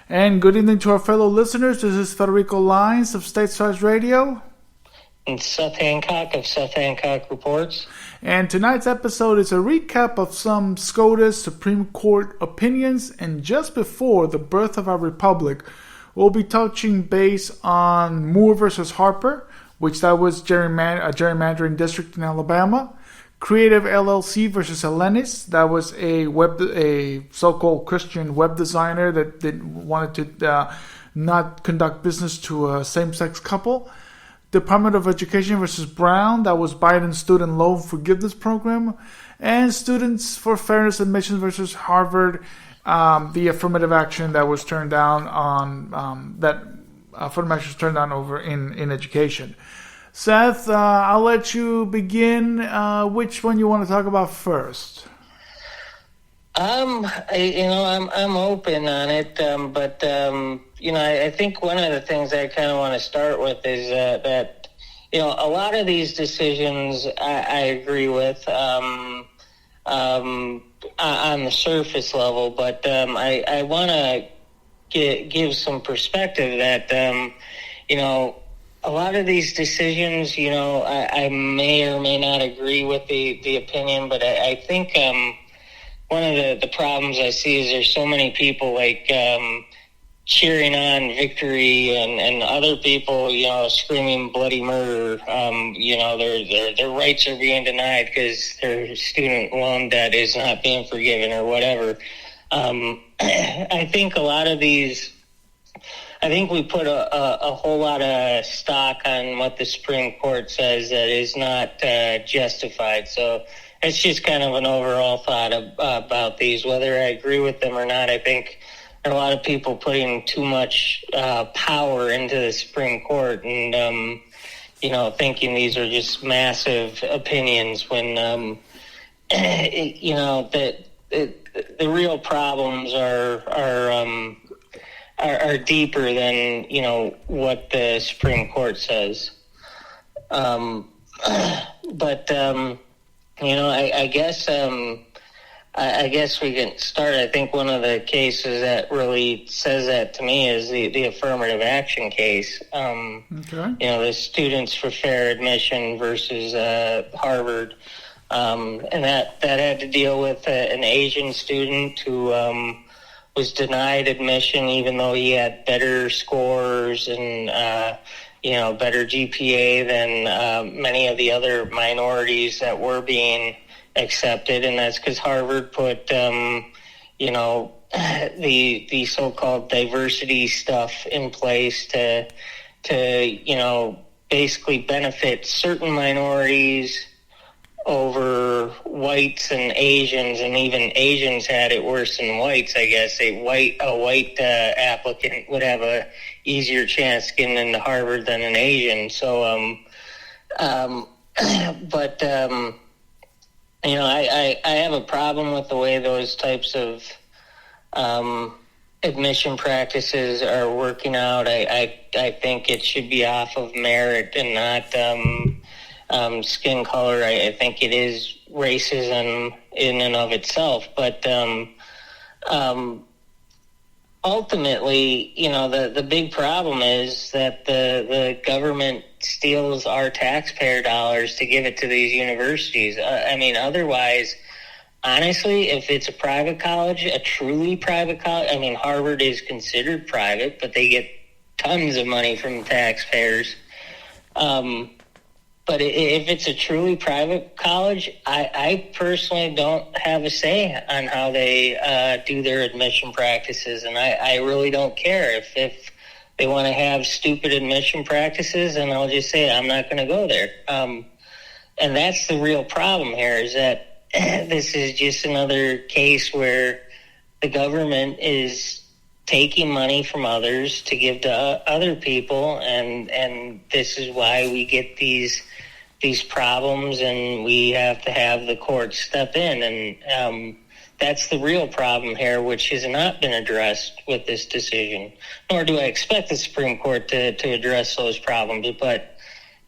And good evening to our fellow listeners. This is Federico Lines of Stateside Radio. And Seth Hancock of Seth Hancock Reports. And tonight's episode is a recap of some SCOTUS Supreme Court opinions. And just before the birth of our republic, we'll be touching base on Moore versus Harper, which that was a gerrymandering district in Alabama. Creative LLC versus Elenis. That was a so-called Christian web designer that wanted to not conduct business to a same-sex couple. Department of Education versus Brown. That was Biden's student loan forgiveness program. And Students for Fairness Admission versus Harvard. The affirmative action that was turned down over in education. Seth, I'll let you begin. Which one you want to talk about first? I'm open on it, but I think one of the things I kind of want to start with is that a lot of these decisions I agree with on the surface level, but I want to give some perspective that a lot of these decisions, I may or may not agree with the opinion, but I think one of the problems I see is there's so many people cheering on victory and other people, screaming bloody murder. Their rights are being denied because their student loan debt is not being forgiven or whatever. I think a lot of these. I think we put a whole lot of stock on what the Supreme Court says that is not justified. So it's just kind of an overall thought about these. Whether I agree with them or not, I think there are a lot of people putting too much power into the Supreme Court and, thinking these are just massive opinions when, the real problems are deeper than what the Supreme Court says. I guess we can start. I think one of the cases that really says that to me is the affirmative action case. Okay. The Students for Fair Admission versus Harvard, and that had to deal with an Asian student who was denied admission even though he had better scores and better GPA than many of the other minorities that were being accepted, and that's because Harvard put the so-called diversity stuff in place to basically benefit certain minorities over whites and Asians, and even Asians had it worse than whites. I guess a white applicant would have a easier chance getting into Harvard than an Asian. So, I have a problem with the way those types of admission practices are working out. I think it should be off of merit and not skin color. I think it is racism in and of itself, but ultimately, the big problem is that the government steals our taxpayer dollars to give it to these universities. Otherwise, honestly, if it's a private college, a truly private college, Harvard is considered private, but they get tons of money from taxpayers. But if it's a truly private college, I personally don't have a say on how they do their admission practices, and I really don't care. If they want to have stupid admission practices, and I'll just say I'm not going to go there. And that's the real problem here, is that this is just another case where the government is taking money from others to give to other people, and this is why we get these problems, and we have to have the courts step in, and that's the real problem here, which has not been addressed with this decision. Nor do I expect the Supreme Court to address those problems, but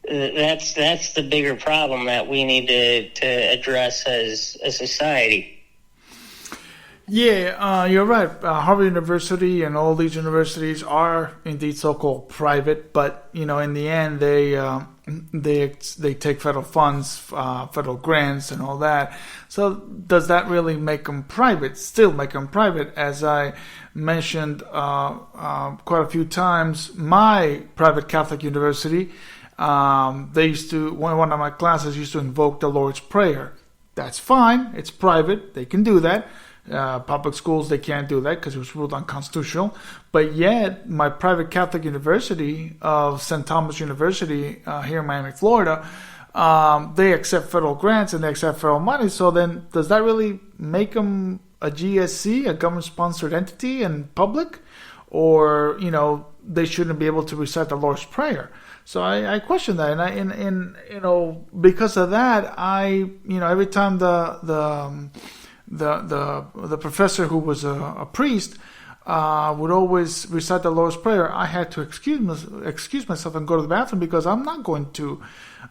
that's the bigger problem that we need to address as a society. Yeah, you're right. Harvard University and all these universities are indeed so-called private, but in the end, they take federal funds, federal grants, and all that. So does that really make them private? Still make them private, as I mentioned quite a few times. My private Catholic university, they used to one of my classes used to invoke the Lord's Prayer. That's fine. It's private. They can do that. Public schools, they can't do that because it was ruled unconstitutional. But yet, my private Catholic university of St. Thomas University here in Miami, Florida, they accept federal grants and they accept federal money. So then, does that really make them a GSC, a government-sponsored entity and public? Or, they shouldn't be able to recite the Lord's Prayer? So I question that, and because of that, every time the professor who was a priest would always recite the Lord's Prayer, I had to excuse myself and go to the bathroom because I'm not going to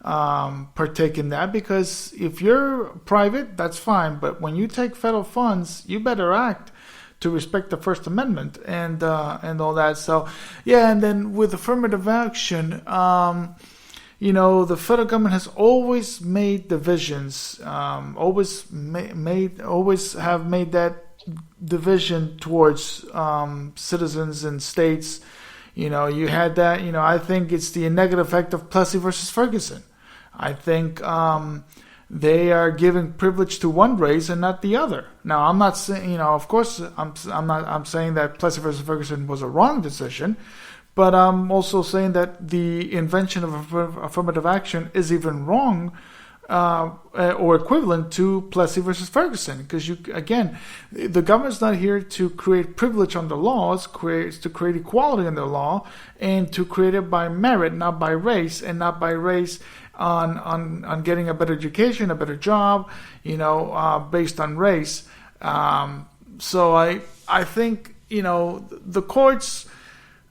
partake in that. Because if you're private, that's fine, but when you take federal funds, you better act to respect the First Amendment and all that. So yeah, and then with affirmative action, the federal government has always made divisions, always have made that division towards citizens and states. You had that. I think it's the negative effect of Plessy versus Ferguson. I think they are giving privilege to one race and not the other. Now, I'm not saying, of course, I'm saying that Plessy versus Ferguson was a wrong decision. But I'm also saying that the invention of affirmative action is even wrong or equivalent to Plessy versus Ferguson. Because, the government's not here to create privilege under law. It's to create equality under law and to create it by merit, not by race, and not by race on getting a better education, a better job, based on race. So I think, the courts,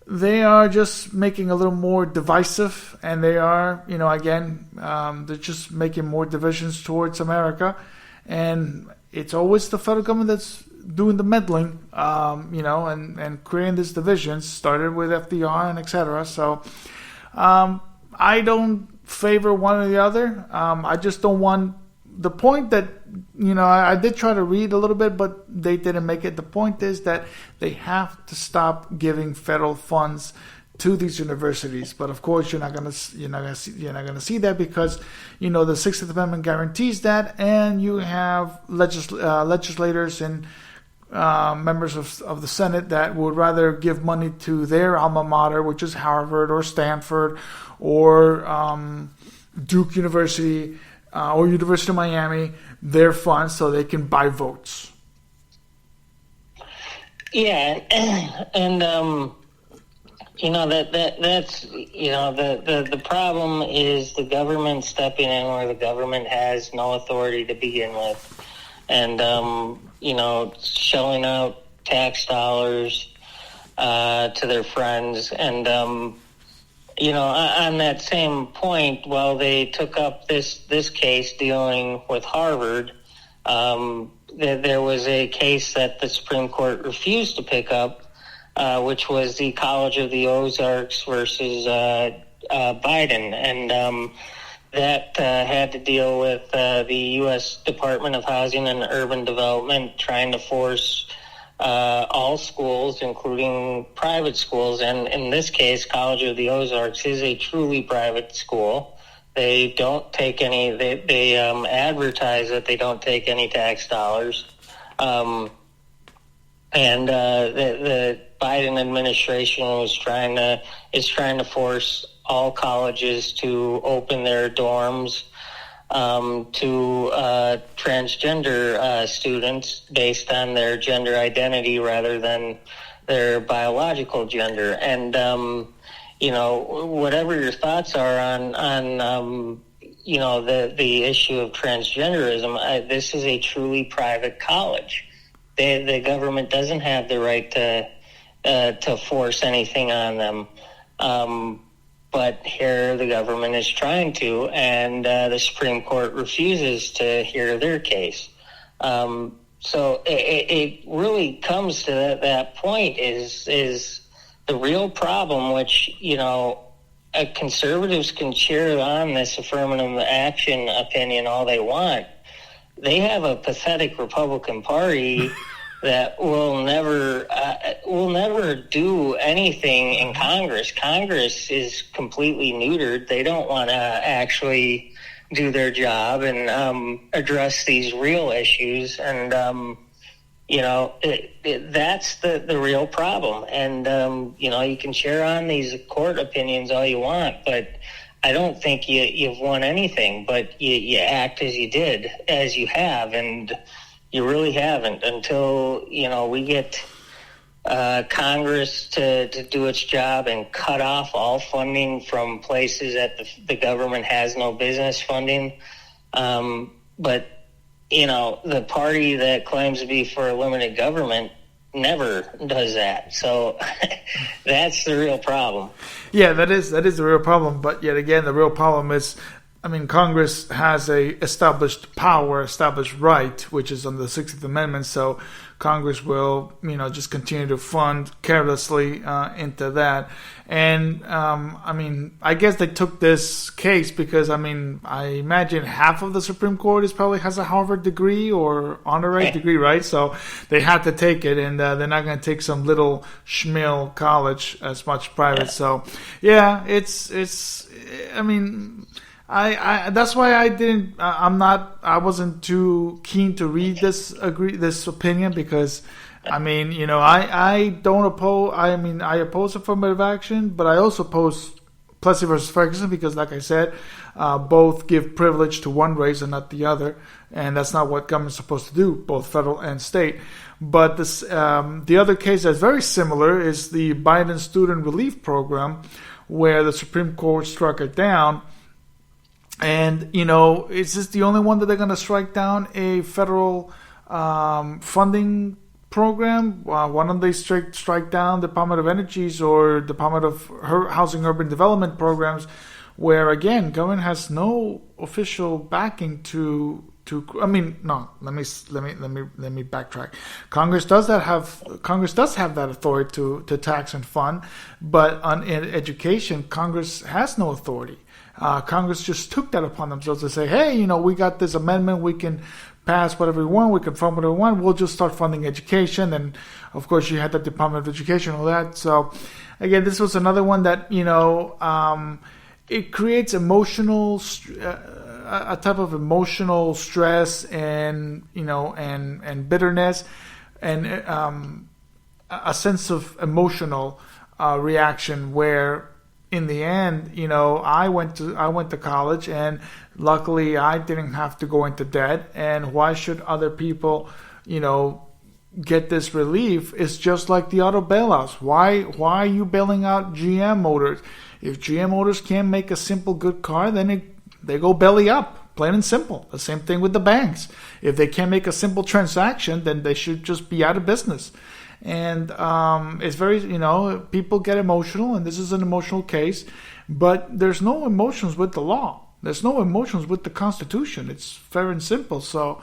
they are just making a little more divisive, and they are, they're just making more divisions towards America, and it's always the federal government that's doing the meddling, and creating these divisions. Started with FDR and etc. So, I don't favor one or the other. I just don't want the point that. I did try to read a little bit, but they didn't make it. The point is that they have to stop giving federal funds to these universities. But of course, you're not going to see that because the 16th Amendment guarantees that, and you have legislators and members of the Senate that would rather give money to their alma mater, which is Harvard or Stanford or Duke University. Or University of Miami, their funds so they can buy votes. Yeah, and that's the problem is the government stepping in where the government has no authority to begin with, and shelling out tax dollars to their friends and. On that same point, while they took up this case dealing with Harvard, there was a case that the Supreme Court refused to pick up, which was the College of the Ozarks versus Biden, and that had to deal with the U.S. Department of Housing and Urban Development trying to force all schools, including private schools, and in this case, College of the Ozarks is a truly private school. They don't take any. They advertise that they don't take any tax dollars, and the Biden administration is trying to force all colleges to open their dorms to transgender students based on their gender identity rather than their biological gender. And, whatever your thoughts are on the issue of transgenderism, this is a truly private college. The government doesn't have the right to force anything on them. But here the government is trying to, and the Supreme Court refuses to hear their case. So it really comes to that point is the real problem, which, conservatives can cheer on this affirmative action opinion all they want. They have a pathetic Republican Party that will never do anything in Congress. Congress is completely neutered. They don't want to actually do their job and address these real issues. And, that's the real problem. And, you can share on these court opinions all you want, but I don't think you've won anything. But you act as you have, and you really haven't until, we get Congress to do its job and cut off all funding from places that the government has no business funding. But, the party that claims to be for limited government never does that. So that's the real problem. Yeah, that is the real problem. But yet again, the real problem is, Congress has a established right, which is under the 16th Amendment. So Congress will, just continue to fund carelessly into that. And, I guess they took this case because, I imagine half of the Supreme Court probably has a Harvard degree or honorary degree, right? So they had to take it, and they're not going to take some little schmill college as much private. So, yeah, that's why I wasn't too keen to read this opinion because, I don't oppose, I oppose affirmative action, but I also oppose Plessy versus Ferguson because, like I said, both give privilege to one race and not the other, and that's not what government's supposed to do, both federal and state. But this, the other case that's very similar is the Biden Student Relief Program, where the Supreme Court struck it down. And, is this the only one that they're going to strike down a federal funding program? Why don't they strike down Department of Energy's or Department of Housing Urban Development programs, where, again, government has no official backing to let me backtrack. Congress does have that authority to tax and fund, but in education, Congress has no authority. Congress just took that upon themselves to say, hey, we got this amendment, we can pass whatever we want, we can fund whatever we want, we'll just start funding education. And, of course, you had the Department of Education, all that. So, again, this was another one that, it creates a type of emotional stress and, and bitterness and a sense of emotional reaction where, in the end, I went to college, and luckily I didn't have to go into debt. And why should other people, get this relief? It's just like the auto bailouts. Why are you bailing out GM Motors? If GM Motors can't make a simple good car, then they go belly up, plain and simple. The same thing with the banks. If they can't make a simple transaction, then they should just be out of business. And it's very, people get emotional, and this is an emotional case, but there's no emotions with the law. There's no emotions with the Constitution. It's fair and simple. So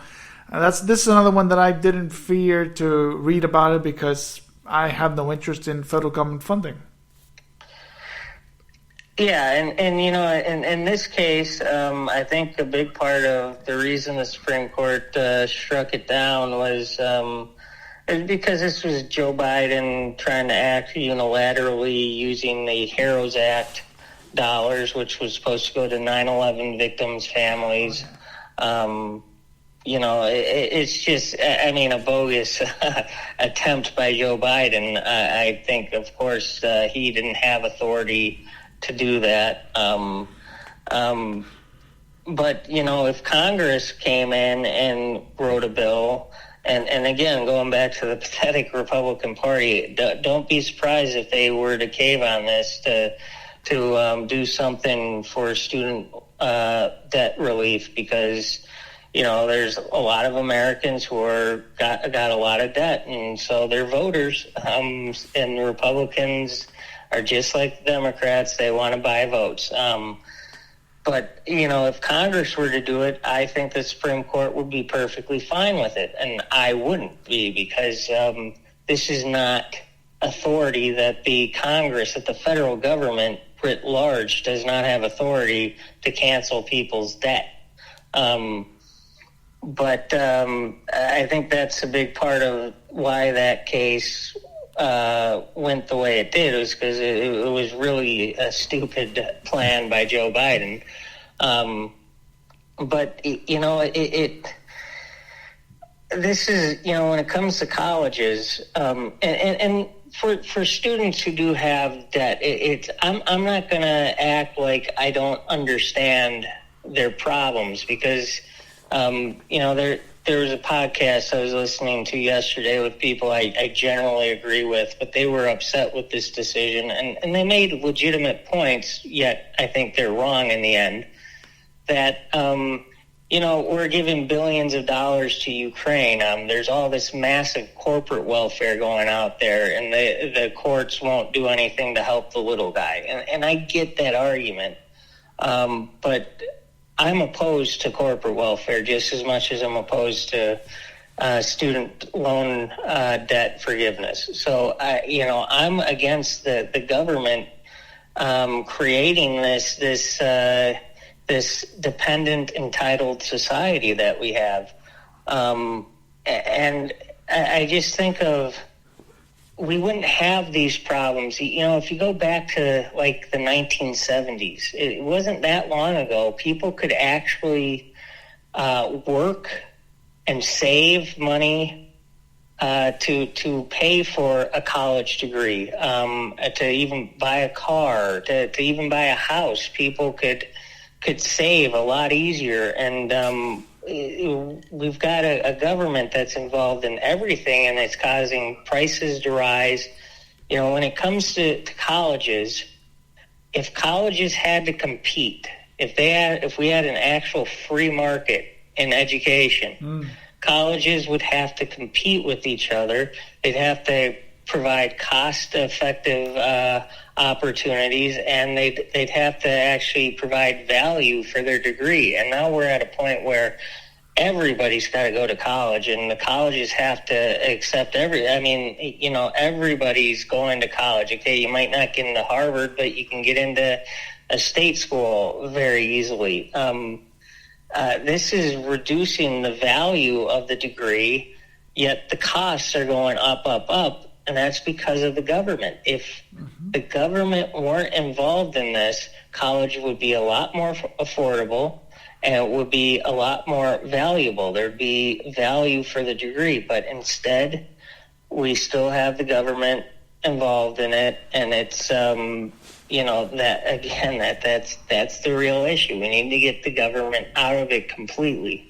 this is another one that I didn't fear to read about it because I have no interest in federal government funding. Yeah, and in this case, I think a big part of the reason the Supreme Court struck it down was because this was Joe Biden trying to act unilaterally using the HEROES Act dollars, which was supposed to go to 9/11 victims' families. It's just, a bogus attempt by Joe Biden. I think, of course, he didn't have authority to do that. But, if Congress came in and wrote a bill, and again, going back to the pathetic Republican Party, don't be surprised if they were to cave on this to do something for student debt relief, because there's a lot of Americans who got a lot of debt, and so they're voters. And Republicans are just like the Democrats; they want to buy votes. But, if Congress were to do it, I think the Supreme Court would be perfectly fine with it. And I wouldn't be, because this is not authority that the Congress, that the federal government writ large does not have authority to cancel people's debt. But I think that's a big part of why that case went the way it did, was because it was really a stupid plan by Joe Biden. But this is, when it comes to colleges, and for students who do have debt, I'm not going to act like I don't understand their problems, because there was a podcast I was listening to yesterday with people I generally agree with, but they were upset with this decision, and they made legitimate points, yet I think they're wrong in the end, that, we're giving billions of dollars to Ukraine. There's all this massive corporate welfare going out there, and the courts won't do anything to help the little guy. And I get that argument, but I'm opposed to corporate welfare just as much as I'm opposed to student loan debt forgiveness. So, I'm against the government creating this dependent, entitled society that we have. And I just think of, we wouldn't have these problems. If you go back to like the 1970s, it wasn't that long ago. People could actually work and save money to pay for a college degree, to even buy a car, to even buy a house. People could save a lot easier. And we've got a government that's involved in everything, and it's causing prices to rise. When it comes to colleges, if colleges had to compete, if we had an actual free market in education, colleges would have to compete with each other. They'd have to provide cost-effective opportunities, and they'd have to actually provide value for their degree. And now we're at a point where everybody's got to go to college, and the colleges have to accept everybody's going to college. Okay, you might not get into Harvard, but you can get into a state school very easily. This is reducing the value of the degree, yet the costs are going up, and that's because of the government. If the government weren't involved in this, college would be a lot more affordable, and it would be a lot more valuable. There'd be value for the degree, but instead, we still have the government involved in it, and it's that's the real issue. We need to get the government out of it completely.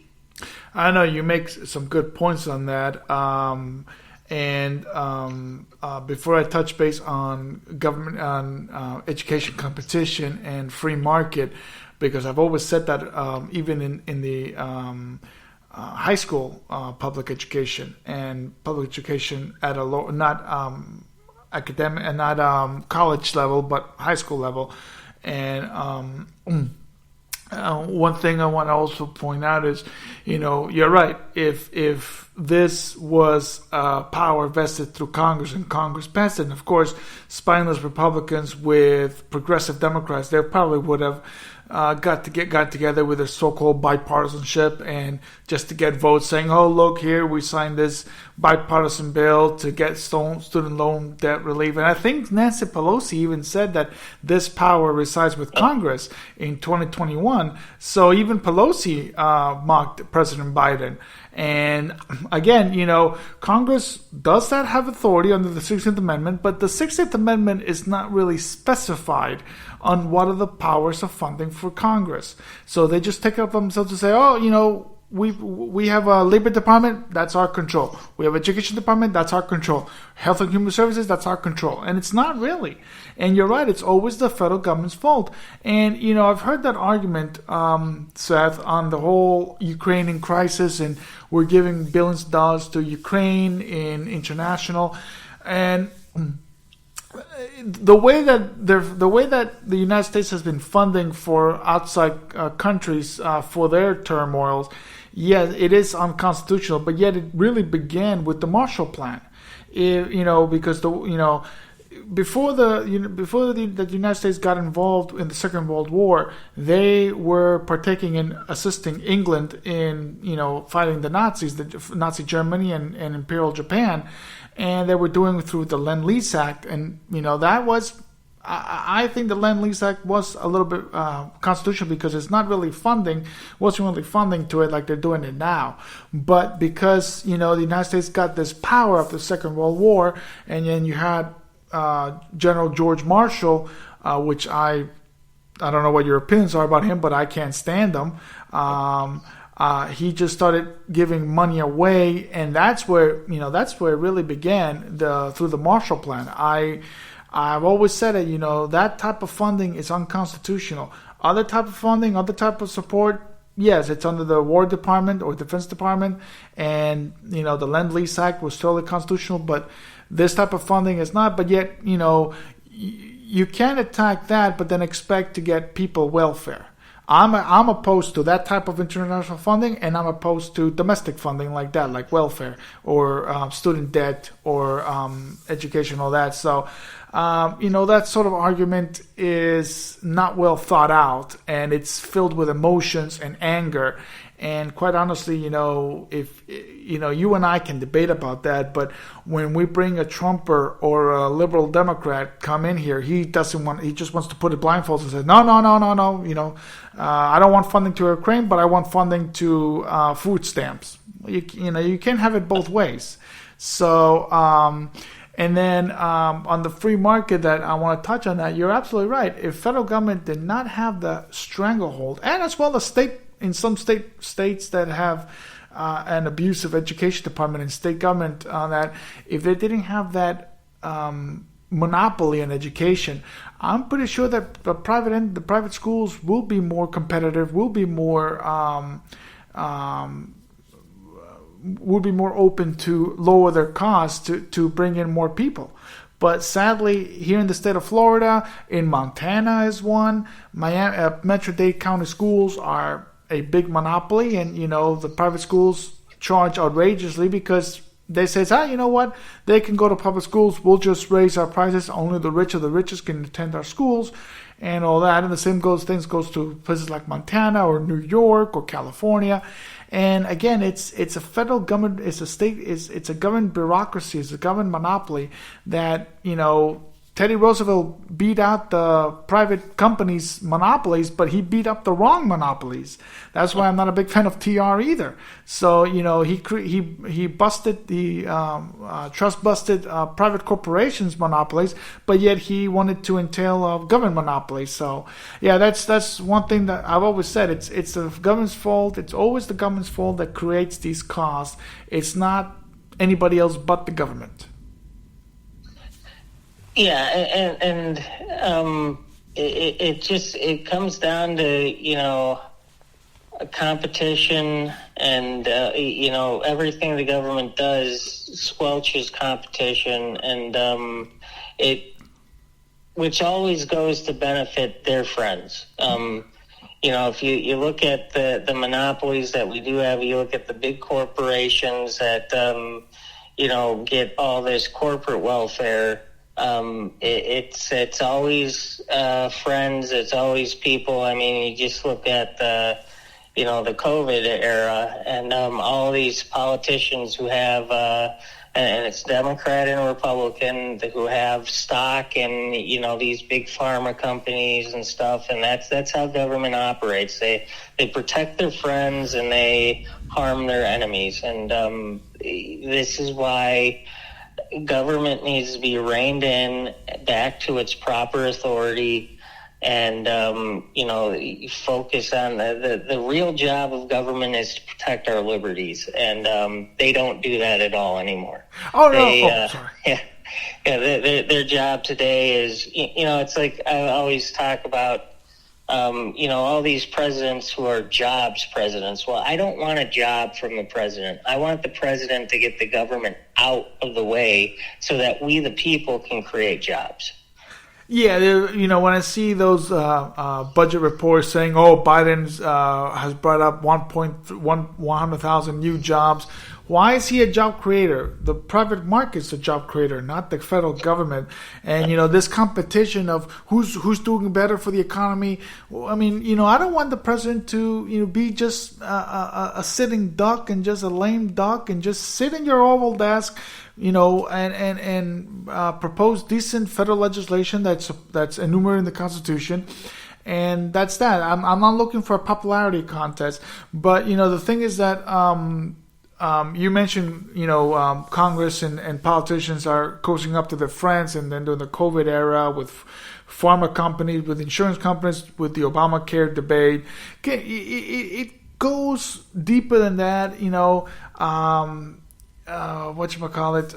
I know you make some good points on that. Before I touch base on government, on education competition and free market, because I've always said that even in the high school public education and public education at a low, not academic and not college level, but high school level. And one thing I want to also point out is, you're right. If this was power vested through Congress and Congress passed it, and of course, spineless Republicans with progressive Democrats, they probably would have got together with their so-called bipartisanship and just to get votes saying, oh, look here, we signed this bipartisan bill to get student loan debt relief. And I think Nancy Pelosi even said that this power resides with Congress in 2021. So even Pelosi mocked President Biden. And again, Congress does not have authority under the 16th Amendment, but the 16th Amendment is not really specified on what are the powers of funding for Congress. So they just take it up themselves to say, we have a labor department, that's our control. We have education department, that's our control. Health and human services, that's our control. And it's not really. And you're right, it's always the federal government's fault. And, I've heard that argument, Seth, on the whole Ukrainian crisis, and we're giving billions of dollars to Ukraine in international. And the way that the United States has been funding for outside countries for their turmoils, yes, it is unconstitutional. But yet, it really began with the Marshall Plan. Because before the United States got involved in the Second World War, they were partaking in assisting England in fighting the Nazis, the Nazi Germany and Imperial Japan, and they were doing it through the Lend-Lease Act, and that was. I think the Lend-Lease Act was a little bit constitutional because it's not really wasn't really funding to it like they're doing it now. But because, the United States got this power after the Second World War, and then you had General George Marshall, which I don't know what your opinions are about him, but I can't stand him. He just started giving money away, and that's where it really began through the Marshall Plan. I've always said it, that type of funding is unconstitutional. Other type of funding, other type of support, yes, it's under the War Department or Defense Department, and, the Lend-Lease Act was totally constitutional, but this type of funding is not. But yet, you can't attack that, but then expect to get people welfare. I'm opposed to that type of international funding, and I'm opposed to domestic funding like that, like welfare or student debt or education, all that. So, that sort of argument is not well thought out, and it's filled with emotions and anger. And quite honestly, if you and I can debate about that, but when we bring a Trumper or a liberal Democrat come in here, he just wants to put it blindfolds and say, no, I don't want funding to Ukraine, but I want funding to food stamps. You can't have it both ways. So, and then on the free market, that I want to touch on that, you're absolutely right. If federal government did not have the stranglehold, and as well as in some states that have an abusive education department and state government on that, if they didn't have that monopoly on education, I'm pretty sure that the private schools will be more competitive, will be more open to lower their costs to bring in more people. But sadly, here in the state of Florida, in Montana is one. Miami, Metro-Dade County schools are a big monopoly, and the private schools charge outrageously because they say, you know what, they can go to public schools, we'll just raise our prices, only the rich of the richest can attend our schools, and all that. And the same goes to places like Montana or New York or California. And again, it's a federal government, it's a government bureaucracy, it's a government monopoly that Teddy Roosevelt beat out the private companies' monopolies, but he beat up the wrong monopolies. That's why I'm not a big fan of TR either. So he busted the trust-busted private corporations' monopolies, but yet he wanted to entail government monopolies. So yeah, that's one thing that I've always said. It's the government's fault. It's always the government's fault that creates these costs. It's not anybody else but the government. Yeah, and it comes down to a competition, and everything the government does squelches competition, and which always goes to benefit their friends. If you look at the monopolies that we do have, you look at the big corporations that get all this corporate welfare. It's always friends. It's always people. I mean, you just look at the COVID era, and all these politicians who have, and it's Democrat and Republican, who have stock in these big pharma companies and stuff, and that's how government operates. They protect their friends and they harm their enemies, and this is why government needs to be reined in back to its proper authority, and focus on the real job of government is to protect our liberties, and they don't do that at all anymore. Sorry. Their job today is it's like I always talk about all these presidents who are jobs presidents. Well, I don't want a job from the president. I want the president to get the government out of the way so that we, the people, can create jobs. Yeah, when I see those budget reports saying, "Oh, Biden has brought up 100,000 new jobs," why is he a job creator? The private market's a job creator, not the federal government. And this competition of who's doing better for the economy. I mean, I don't want the president to be just a sitting duck and just a lame duck and just sit in your Oval Desk. And propose decent federal legislation that's enumerated in the Constitution, and that's that. I'm not looking for a popularity contest, but the thing is that you mentioned Congress and politicians are cozying up to their friends, and then during the COVID era with pharma companies, with insurance companies, with the Obamacare debate, it goes deeper than that. Whatchamacallit,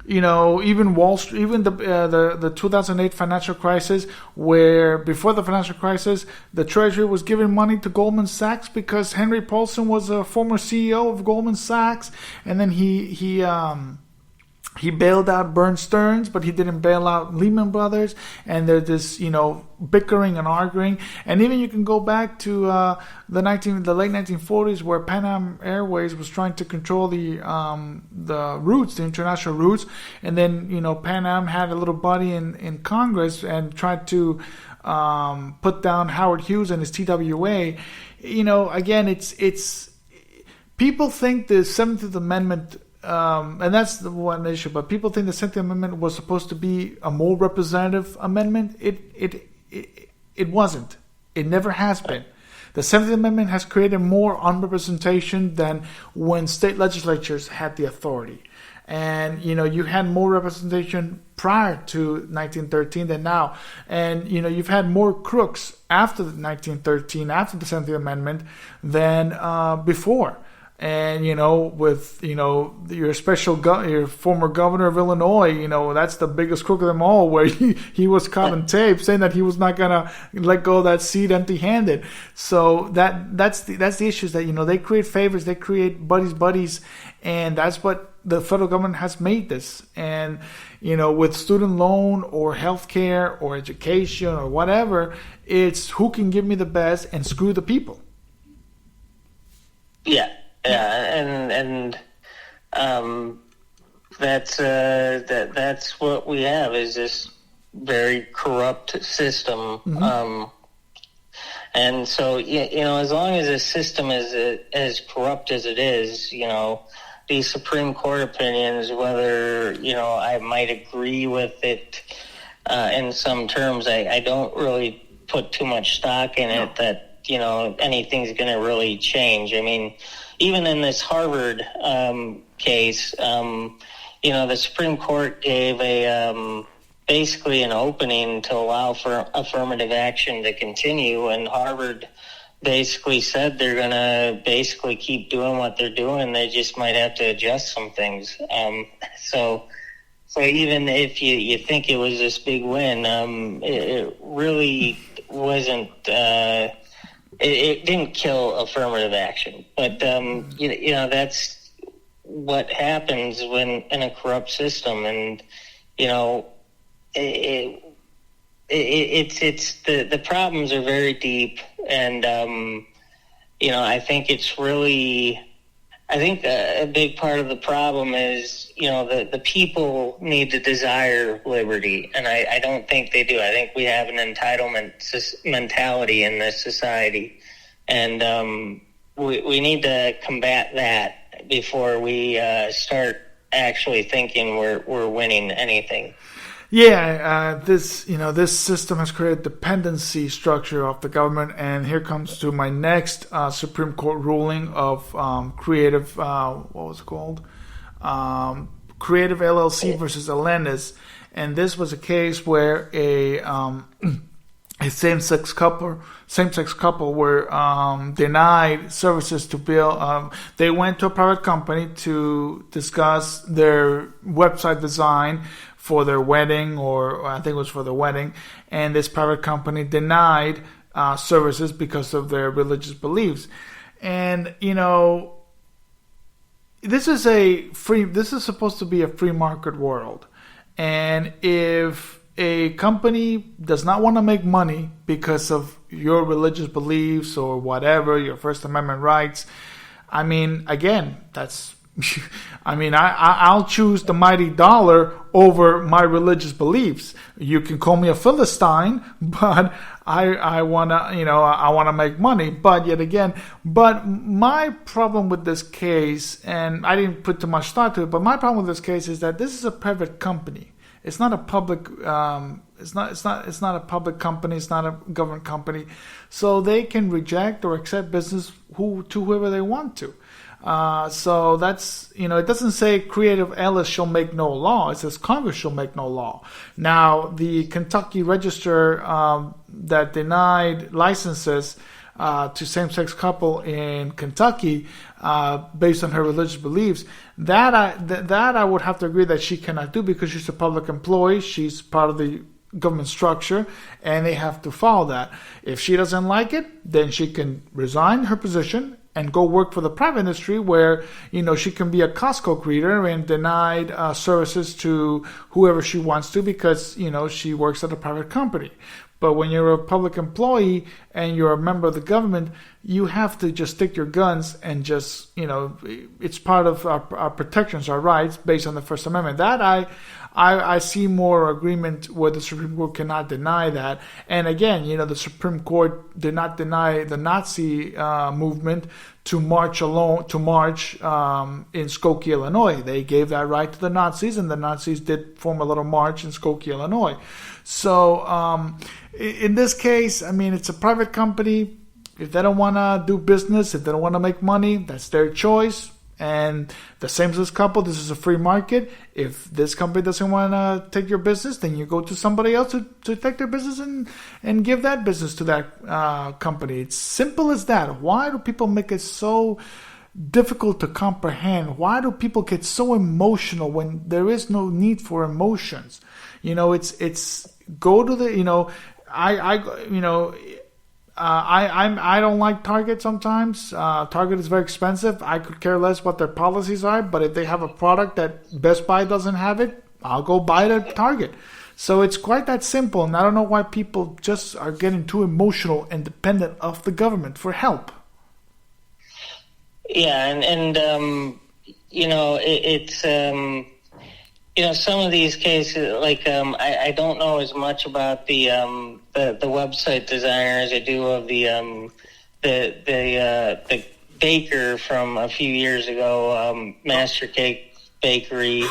even Wall Street, even the 2008 financial crisis, where before the financial crisis, the Treasury was giving money to Goldman Sachs because Henry Paulson was a former CEO of Goldman Sachs, and then he bailed out Bear Stearns, but he didn't bail out Lehman Brothers. And there's this, bickering and arguing. And even you can go back to the late 1940s, where Pan Am Airways was trying to control the routes, the international routes. And then, Pan Am had a little buddy in Congress and tried to put down Howard Hughes and his TWA. Again, it's people think the 17th Amendment. And that's the one issue. But people think the 17th Amendment was supposed to be a more representative amendment. It wasn't. It never has been. The 17th Amendment has created more unrepresentation than when state legislatures had the authority. And, you had more representation prior to 1913 than now. And, you've had more crooks after 1913, after the 17th Amendment, than before. And with your your former governor of Illinois, that's the biggest crook of them all, where he was caught on tape saying that he was not gonna let go of that seat empty-handed. So that's the issues that they create favors, they create buddies, and that's what the federal government has made this. And with student loan or healthcare or education or whatever, it's who can give me the best and screw the people. Yeah. Yeah, and that's what we have, is this very corrupt system. Mm-hmm. And so as long as the system is as corrupt as it is, these Supreme Court opinions, whether I might agree with it in some terms, I don't really put too much stock in it that anything's going to really change. I mean, even in this Harvard case, the Supreme Court gave basically an opening to allow for affirmative action to continue, and Harvard basically said they're going to basically keep doing what they're doing. They just might have to adjust some things. So even if you think it was this big win, it really wasn't. It didn't kill affirmative action, but that's what happens when in a corrupt system, and it's the problems are very deep, and I think it's really. I think a big part of the problem is, the people need to desire liberty, and I don't think they do. I think we have an entitlement mentality in this society, and we need to combat that before we start actually thinking we're winning anything. Yeah, this system has created dependency structure of the government, and here comes to my next Supreme Court ruling of Creative. What was it called? Creative LLC versus Elenis, and this was a case where a same-sex couple were denied services to build. They went to a private company to discuss their website design for their wedding, or I think it was for the wedding, and this private company denied services because of their religious beliefs. And this is supposed to be a free market world, and if a company does not want to make money because of your religious beliefs or whatever, your First Amendment rights, I mean, again, that's, I mean, I'll choose the mighty dollar over my religious beliefs. You can call me a Philistine, but I want to, I want to make money. But yet again, my problem with this case, and I didn't put too much thought to it, but my problem with this case is that this is a private company. It's not a public. It's not a public company. It's not a government company, so they can reject or accept business to whoever they want to. So that's, it doesn't say Creative Ellis shall make no law. It says Congress shall make no law. Now, the Kentucky Register that denied licenses to same-sex couple in Kentucky based on her religious beliefs, that I would have to agree that she cannot do because she's a public employee. She's part of the government structure, and they have to follow that. If she doesn't like it, then she can resign her position and go work for the private industry where, she can be a Costco greeter and denied services to whoever she wants to because, she works at a private company. But when you're a public employee and you're a member of the government, you have to just stick your guns and just, it's part of our protections, our rights based on the First Amendment. That I see more agreement where the Supreme Court cannot deny that. And again, the Supreme Court did not deny the Nazi movement to march in Skokie, Illinois. They gave that right to the Nazis, and the Nazis did form a little march in Skokie, Illinois. So in this case, I mean, it's a private company. If they don't want to do business, if they don't want to make money, that's their choice. And the same-sex couple, this is a free market. If this company doesn't want to take your business, then you go to somebody else to take their business and give that business to that company. It's simple as that. Why do people make it so difficult to comprehend? Why do people get so emotional when there is no need for emotions? It's go to the, I don't like Target sometimes. Target is very expensive. I could care less what their policies are, but if they have a product that Best Buy doesn't have it, I'll go buy it at Target. So it's quite that simple, and I don't know why people just are getting too emotional and dependent of the government for help. Yeah, and it's some of these cases, like I don't know as much about the website designer as I do of the baker from a few years ago, Master Cake Bakery,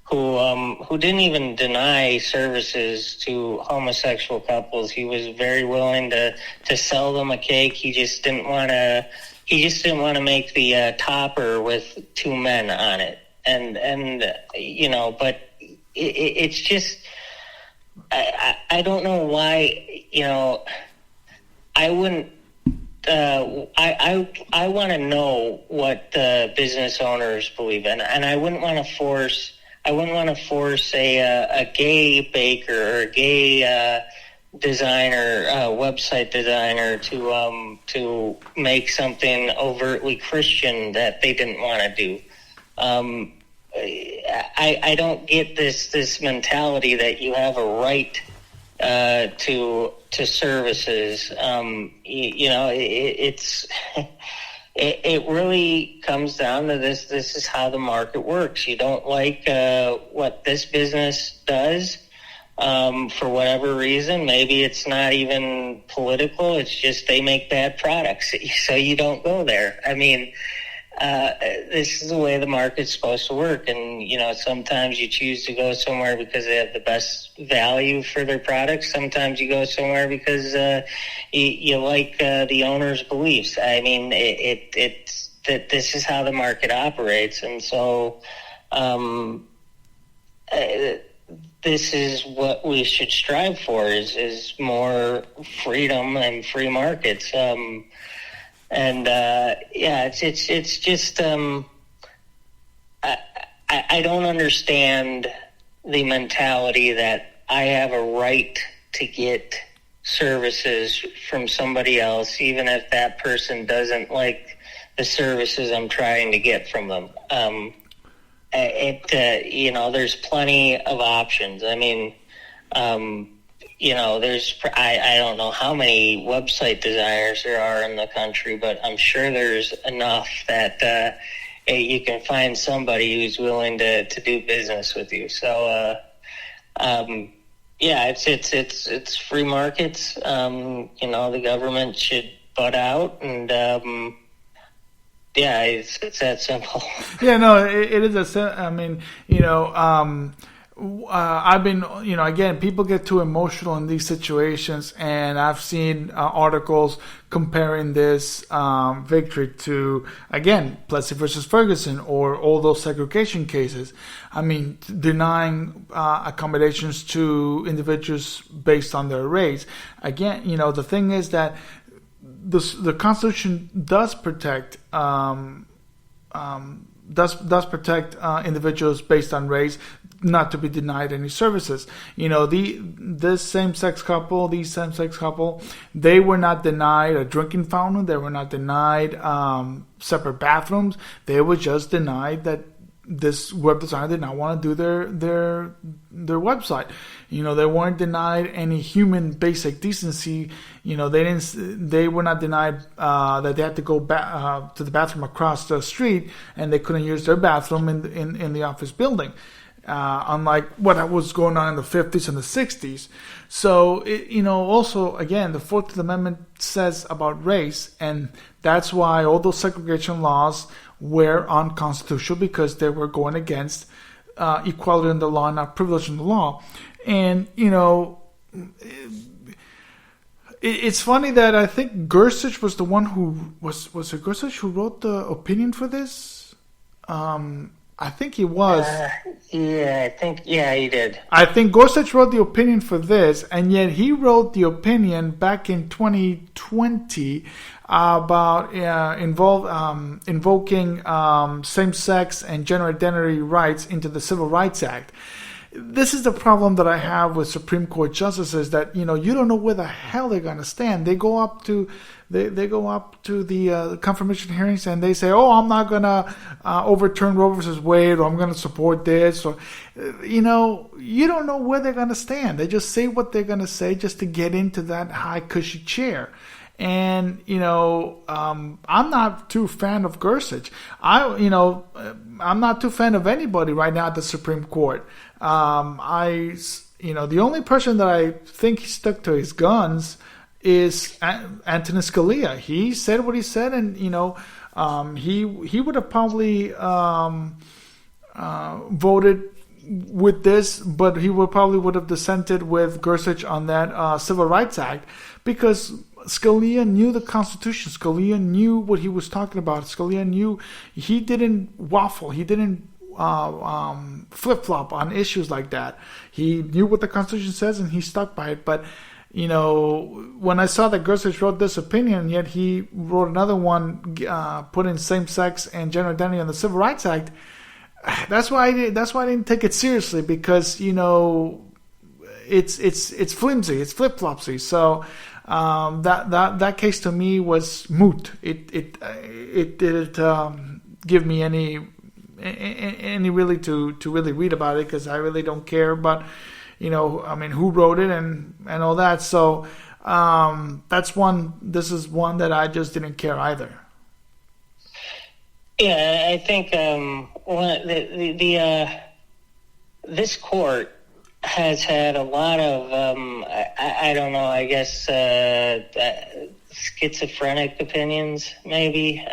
who didn't even deny services to homosexual couples. He was very willing to sell them a cake. He just didn't want to. He just didn't want to make the topper with two men on it. And but it's just, I don't know why, I wouldn't, I want to know what the business owners believe in, and I wouldn't want to force a gay baker or a gay designer, website designer to make something overtly Christian that they didn't want to do. I don't get this mentality that you have a right to services. It really comes down to this. This is how the market works. You don't like what this business does for whatever reason. Maybe it's not even political. It's just they make bad products, so you don't go there. I mean, this is the way the market's supposed to work. And, sometimes you choose to go somewhere because they have the best value for their products. Sometimes you go somewhere because you like the owner's beliefs. I mean, it's that this is how the market operates. And so this is what we should strive for is more freedom and free markets. It's just I don't understand the mentality that I have a right to get services from somebody else, even if that person doesn't like the services I'm trying to get from them. There's plenty of options. I mean, I don't know how many website designers there are in the country, but I'm sure there's enough that you can find somebody who's willing to do business with you. So, it's free markets. The government should butt out, and it's that simple. Yeah, no, it is I've been, again, people get too emotional in these situations, and I've seen articles comparing this victory to, again, Plessy versus Ferguson or all those segregation cases. I mean, denying accommodations to individuals based on their race. Again, the thing is that the Constitution does protect individuals based on race, not to be denied any services. These same-sex couple, they were not denied a drinking fountain. They were not denied separate bathrooms. They were just denied that this web designer did not want to do their website. They weren't denied any human basic decency. They were not denied that they had to go back to the bathroom across the street, and they couldn't use their bathroom in the office building. Unlike what was going on in the 50s and the 60s. So, also, again, the 14th Amendment says about race, and that's why all those segregation laws were unconstitutional, because they were going against equality in the law, not privilege in the law. And, it's funny that I think Gorsuch was the one who, was it Gorsuch who wrote the opinion for this? I think he was. He did. I think Gorsuch wrote the opinion for this, and yet he wrote the opinion back in 2020 about invoking same-sex and gender identity rights into the Civil Rights Act. This is the problem that I have with Supreme Court justices, that you don't know where the hell they're going to stand. They go up to the confirmation hearings, and they say, "Oh, I'm not going to overturn Roe versus Wade, or I'm going to support this," or you don't know where they're going to stand. They just say what they're going to say just to get into that high cushy chair. And I'm not too fan of Gorsuch. I'm not too fan of anybody right now at the Supreme Court. The only person that I think he stuck to his guns is Antonin Scalia. He said what he said, and he would have probably voted with this, but he would have dissented with Gorsuch on that Civil Rights Act, because Scalia knew the Constitution. Scalia knew what he was talking about. Scalia knew. He didn't waffle. He didn't flip-flop on issues like that. He knew what the Constitution says, and he stuck by it. But when I saw that Gorsuch wrote this opinion, yet he wrote another one putting same-sex and gender identity on the Civil Rights Act, that's why I didn't take it seriously, because it's flimsy, it's flip-flopsy. So that case to me was moot. It didn't give me any really to really read about it, because I really don't care about who wrote it and all that. So this is one that I just didn't care either. Yeah, I think this court has had a lot of schizophrenic opinions, maybe.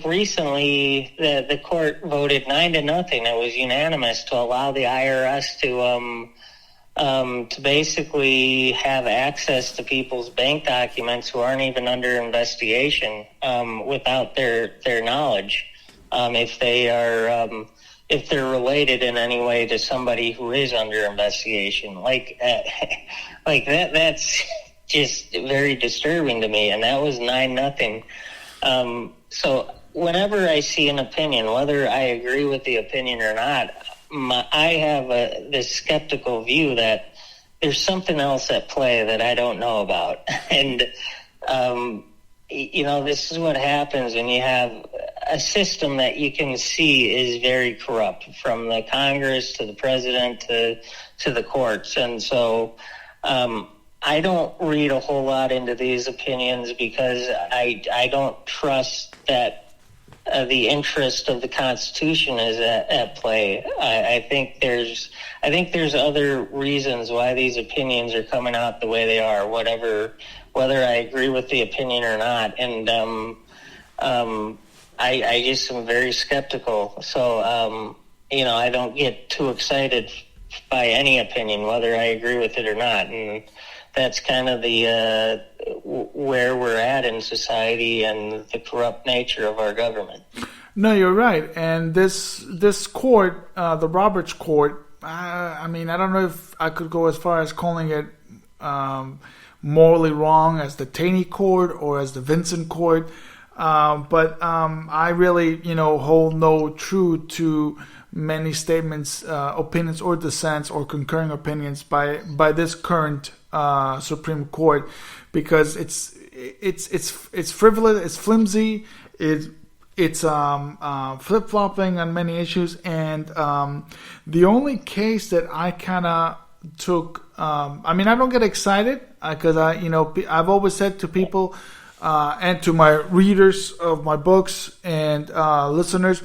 Recently the court voted 9-0. It was unanimous to allow the IRS to basically have access to people's bank documents who aren't even under investigation without their knowledge, if they're related in any way to somebody who is under investigation. That's just very disturbing to me. And that was 9-0. So whenever I see an opinion, whether I agree with the opinion or not, I have this skeptical view that there's something else at play that I don't know about. And, this is what happens when you have a system that you can see is very corrupt, from the Congress to the president to the courts. And so I don't read a whole lot into these opinions because I don't trust that the interest of the Constitution is at play. I think there's other reasons why these opinions are coming out the way they are, whether I agree with the opinion or not. And I just am very skeptical. So I don't get too excited by any opinion, whether I agree with it or not. And that's kind of the where we're at in society and the corrupt nature of our government. No, you're right. And this court, the Roberts Court, I don't know if I could go as far as calling it morally wrong as the Taney Court or as the Vincent Court, but I really, hold no true to many statements, opinions, or dissents or concurring opinions by this current Supreme Court, because it's frivolous, it's flimsy, it's flip-flopping on many issues, and the only case that I kind of took, I don't get excited because I've always said to people and to my readers of my books and listeners,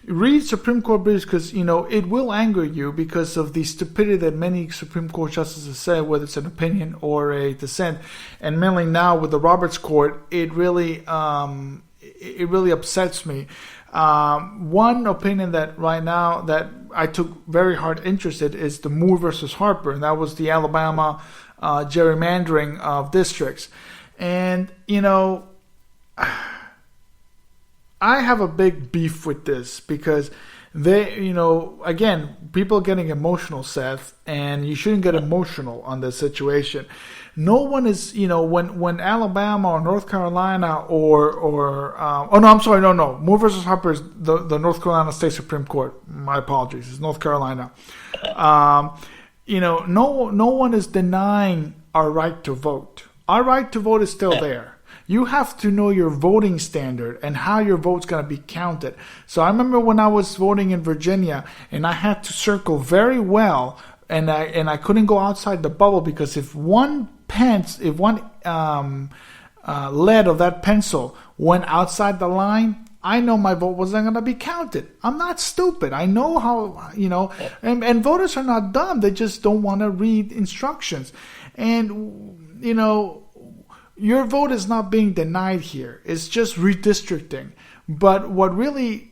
read Supreme Court briefs because, it will anger you because of the stupidity that many Supreme Court justices say, whether it's an opinion or a dissent. And mainly now with the Roberts Court, it really upsets me. One opinion that right now that I took very hard interest in is the Moore versus Harper, and that was the Alabama gerrymandering of districts. And, I have a big beef with this because they, again, people getting emotional, Seth, and you shouldn't get emotional on this situation. No one is, when Alabama or North Carolina Moore versus Harper is the North Carolina State Supreme Court. My apologies, it's North Carolina. No one is denying our right to vote. Our right to vote is still there. You have to know your voting standard and how your vote's going to be counted. So I remember when I was voting in Virginia, and I had to circle very well, and I couldn't go outside the bubble, because if one lead of that pencil went outside the line, I know my vote wasn't going to be counted. I'm not stupid. I know how, and voters are not dumb. They just don't want to read instructions. And, your vote is not being denied here. It's just redistricting. But what really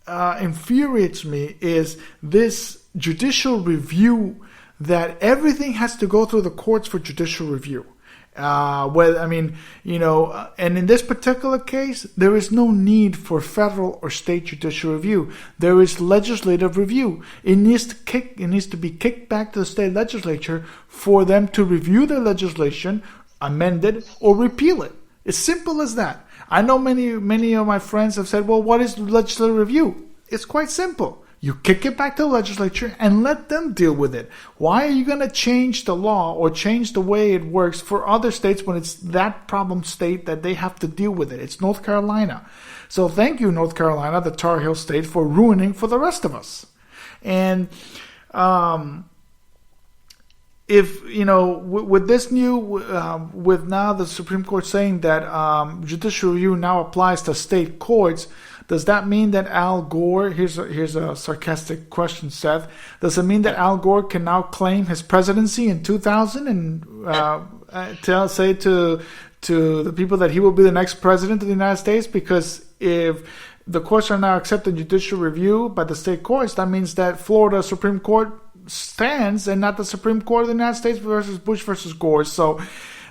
infuriates me is this judicial review, that everything has to go through the courts for judicial review. And in this particular case, there is no need for federal or state judicial review. There is legislative review. It needs to be kicked back to the state legislature for them to review their legislation, amend it, or repeal it. As simple as that. I know many of my friends have said, well, what is legislative review? It's quite simple. You kick it back to the legislature and let them deal with it. Why are you going to change the law or change the way it works for other states when it's that problem state that they have to deal with it? It's North Carolina. So thank you, North Carolina, the Tar Heel state, for ruining for the rest of us. And if, with this new, with now the Supreme Court saying that judicial review now applies to state courts, does that mean that Al Gore, here's a sarcastic question, Seth, does it mean that Al Gore can now claim his presidency in 2000 and say to the people that he will be the next president of the United States? Because if the courts are now accepting judicial review by the state courts, that means that Florida Supreme Court stands and not the Supreme Court of the United States versus Bush versus Gore. So,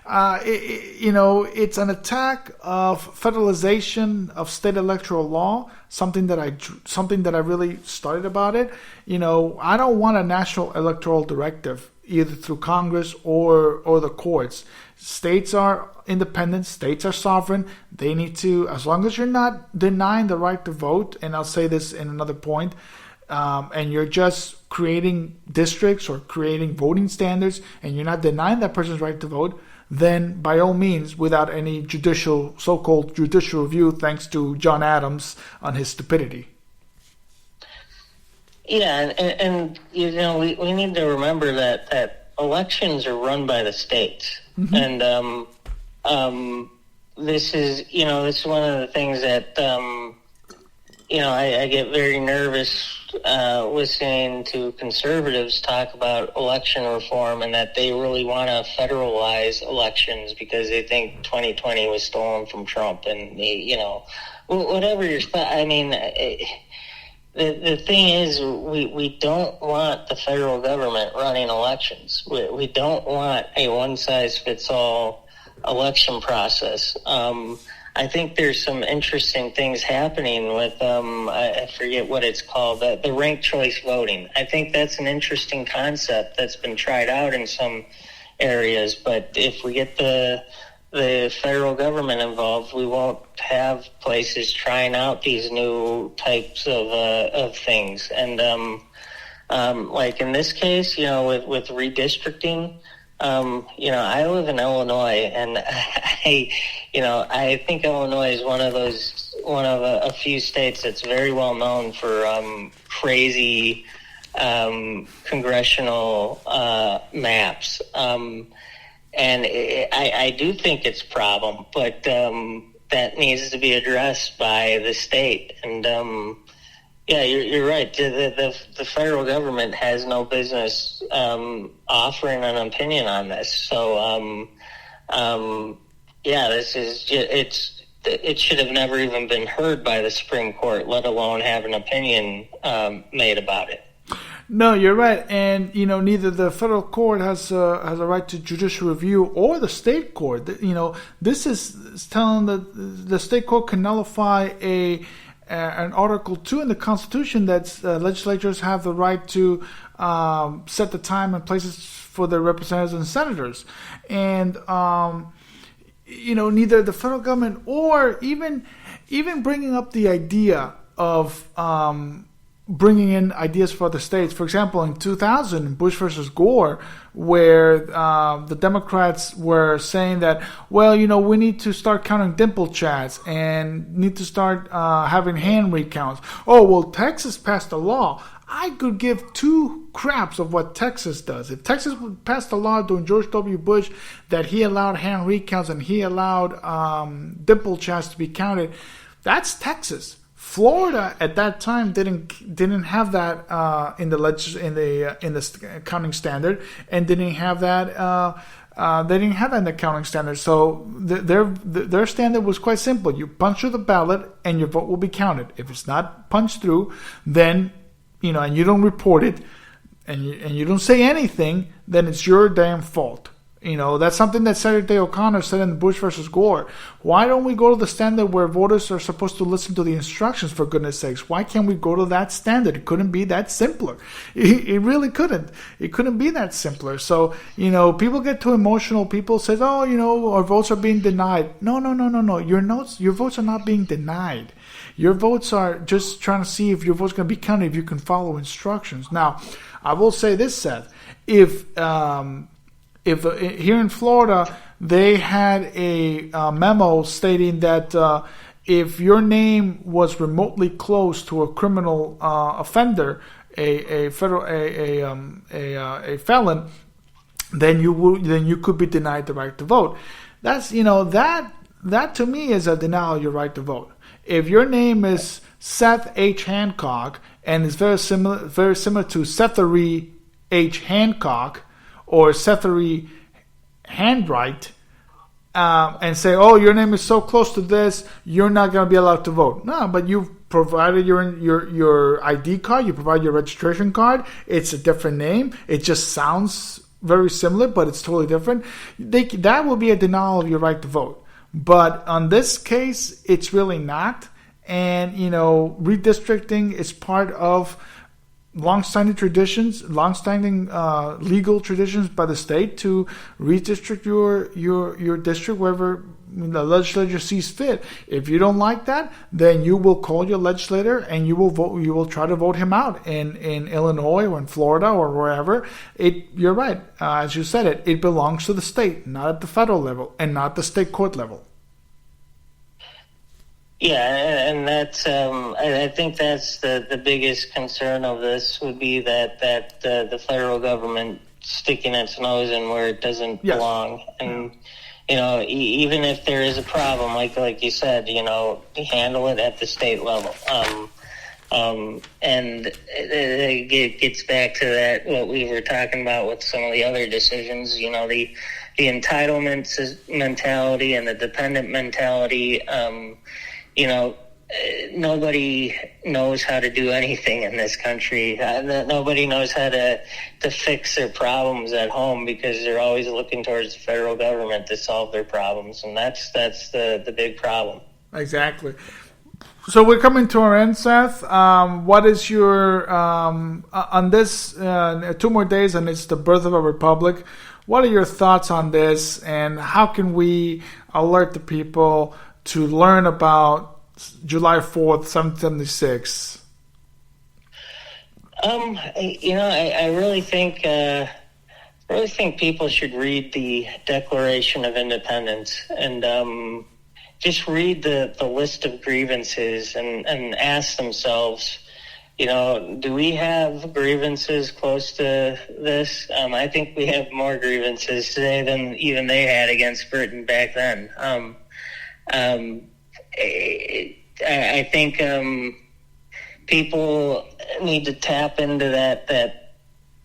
it's an attack of federalization of state electoral law. Something that I really started about it. I don't want a national electoral directive either through Congress or the courts. States are independent. States are sovereign. They need to, as long as you're not denying the right to vote. And I'll say this in another point. And you're just creating districts or creating voting standards, and you're not denying that person's right to vote, then by all means, without any so-called judicial review, thanks to John Adams on his stupidity. Yeah, and we need to remember that elections are run by the states, and this is one of the things that I get very nervous listening to conservatives talk about election reform, and that they really want to federalize elections because they think 2020 was stolen from Trump, and whatever your thought. I mean, the thing is, we don't want the federal government running elections. We don't want a one-size-fits-all election process. I think there's some interesting things happening with, I forget what it's called, the ranked choice voting. I think that's an interesting concept that's been tried out in some areas, but if we get the federal government involved, we won't have places trying out these new types of things. And like in this case, with redistricting, I live in Illinois, and I think Illinois is one of a few states that's very well known for crazy congressional maps. And I do think it's a problem, but that needs to be addressed by the state. And you're right. The federal government has no business offering an opinion on this. So, it should have never even been heard by the Supreme Court, let alone have an opinion made about it. No, you're right, and neither the federal court has a right to judicial review or the state court. This is telling that the state court can nullify an Article 2 in the Constitution that legislatures have the right to set the time and places for their representatives and senators, and neither the federal government or even bringing up the idea of bringing in ideas for the states. For example, in 2000, Bush versus Gore, where the Democrats were saying that, we need to start counting dimple chats and need to start having hand recounts. Oh, well, Texas passed a law. I could give two craps of what Texas does. If Texas passed a law during George W. Bush that he allowed hand recounts and he allowed dimple chats to be counted, that's Texas. Florida at that time didn't have that in the counting standard, and didn't have that. They didn't have that in the counting standard. So their standard was quite simple: you punch through the ballot, and your vote will be counted. If it's not punched through, then and you don't report it, and you don't say anything, then it's your damn fault. That's something that Senator Day O'Connor said in Bush versus Gore. Why don't we go to the standard where voters are supposed to listen to the instructions, for goodness sakes? Why can't we go to that standard? It couldn't be that simpler. It really couldn't. It couldn't be that simpler. So, people get too emotional. People say, our votes are being denied. No. Your votes are not being denied. Your votes are just trying to see if your vote's going to be counted, if you can follow instructions. Now, I will say this, Seth. If here in Florida, they had a memo stating that if your name was remotely close to a criminal offender, a felon, then you could be denied the right to vote. That's that to me is a denial of your right to vote. If your name is Seth H. Hancock and is very similar to Sethery H. Hancock, or Sethery Handwrite, and say, your name is so close to this, you're not going to be allowed to vote. No, but you've provided your ID card, you provide your registration card. It's a different name. It just sounds very similar, but it's totally different. That will be a denial of your right to vote. But on this case, it's really not. And, redistricting is part of long-standing legal traditions by the state to redistrict your district the legislature sees fit. If you don't like that, then you will call your legislator and you will vote. You will try to vote him out in Illinois or in Florida or wherever. You're right, as you said it belongs to the state, not at the federal level and not the state court level. Yeah, and that's I think that's the biggest concern of this would be that the federal government sticking its nose in where it doesn't belong, and even if there is a problem, like you said, handle it at the state level. And it gets back to that what we were talking about with some of the other decisions. The entitlement mentality and the dependent mentality. Nobody knows how to do anything in this country. Nobody knows how to fix their problems at home because they're always looking towards the federal government to solve their problems, and that's the big problem. Exactly. So we're coming to our end, Seth. What is your on this 2 more days, and it's the birth of a republic? What are your thoughts on this, and how can we alert the people to learn about July 4th, 1776? I really think people should read the Declaration of Independence and just read the list of grievances and ask themselves, do we have grievances close to this? I think we have more grievances today than even they had against Britain back then. I think people need to tap into that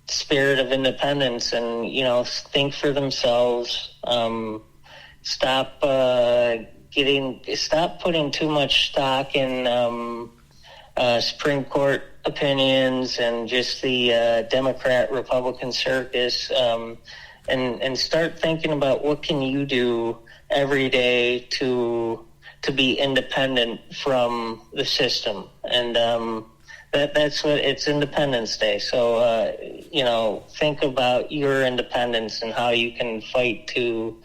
spirit of independence and think for themselves. Stop putting too much stock in Supreme Court opinions and just the Democrat-Republican circus, and start thinking about what can you do every day to be independent from the system. And that's what it's Independence Day. So think about your independence and how you can fight to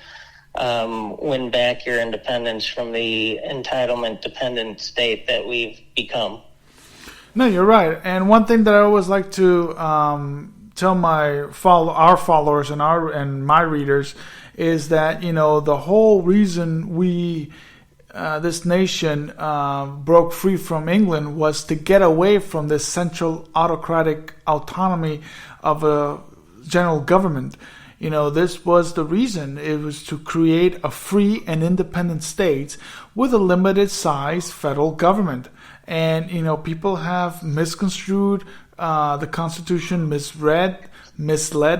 win back your independence from the entitlement dependent state that we've become. No, you're right. And one thing that I always like to tell our followers and my readers is that the whole reason this nation broke free from England was to get away from this central autocratic autonomy of a general government. This was the reason. It was to create a free and independent state with a limited size federal government. And, people have misconstrued the Constitution, misled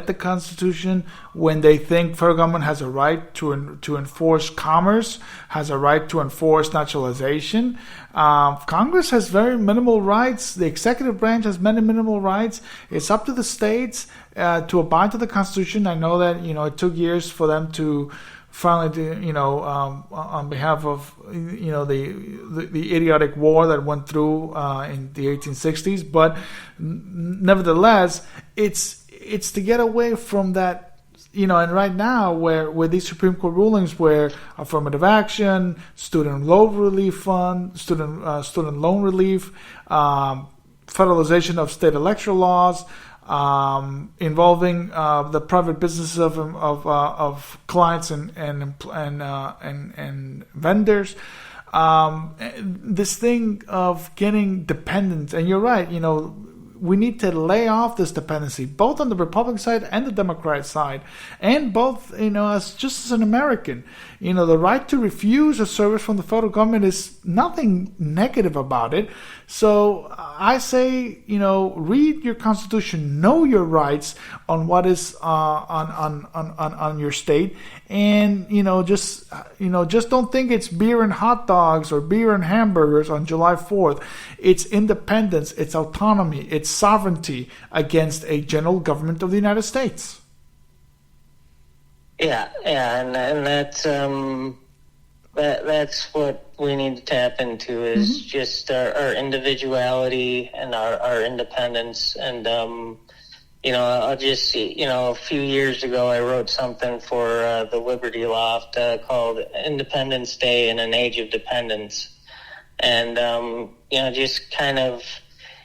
the Constitution when they think federal government has a right to enforce commerce, has a right to enforce naturalization. Congress has very minimal rights. The executive branch has many minimal rights. It's up to the states to abide to the Constitution. I know that it took years for them to finally, on behalf of the idiotic war that went through in the 1860s, but nevertheless, it's to get away from that, and right now where these Supreme Court rulings where affirmative action, student loan relief fund, student loan relief, federalization of state electoral laws, involving the private businesses of clients and vendors. This thing of getting dependent, and you're right. We need to lay off this dependency, both on the Republican side and the Democrat side, and both, as an American, the right to refuse a service from the federal government is nothing negative about it. So I say, read your Constitution, know your rights on what is on your state, and just don't think it's beer and hot dogs or beer and hamburgers on July 4th. It's independence, it's autonomy, it's sovereignty against a general government of the United States. Yeah, and that's what we need to tap into is just our individuality and our independence, and I'll just, a few years ago I wrote something for the Liberty Loft called Independence Day in an Age of Dependence. And,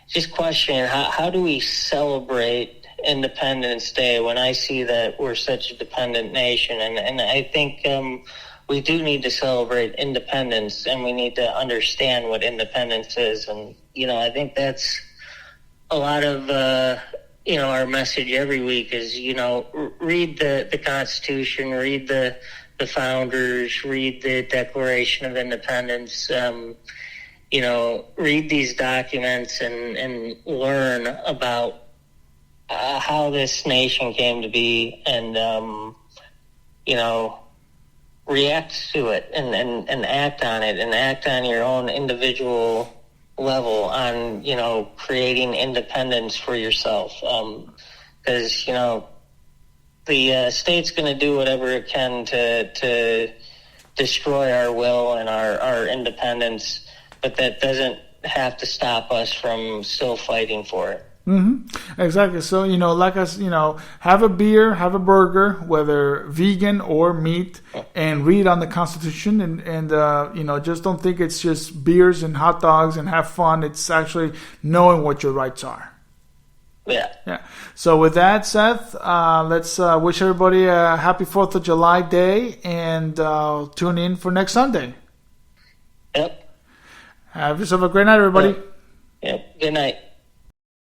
just questioning how do we celebrate Independence Day when I see that we're such a dependent nation. And I think we do need to celebrate independence, and we need to understand what independence is. And, I think that's a lot of, our message every week is, read the Constitution, read the founders, read the Declaration of Independence, read these documents and learn about how this nation came to be, and, react to it and act on it, and act on your own individual level on, creating independence for yourself. Because, the state's going to do whatever it can to destroy our will and our independence, but that doesn't have to stop us from still fighting for it. Mm-hmm. Exactly. So, like us, have a beer, have a burger, whether vegan or meat, and read on the Constitution, and just don't think it's just beers and hot dogs and have fun. It's actually knowing what your rights are. Yeah. So with that, Seth, let's wish everybody a happy 4th of July day, and tune in for next Sunday. Yep. Have yourself a great night, everybody. Yep. Good night.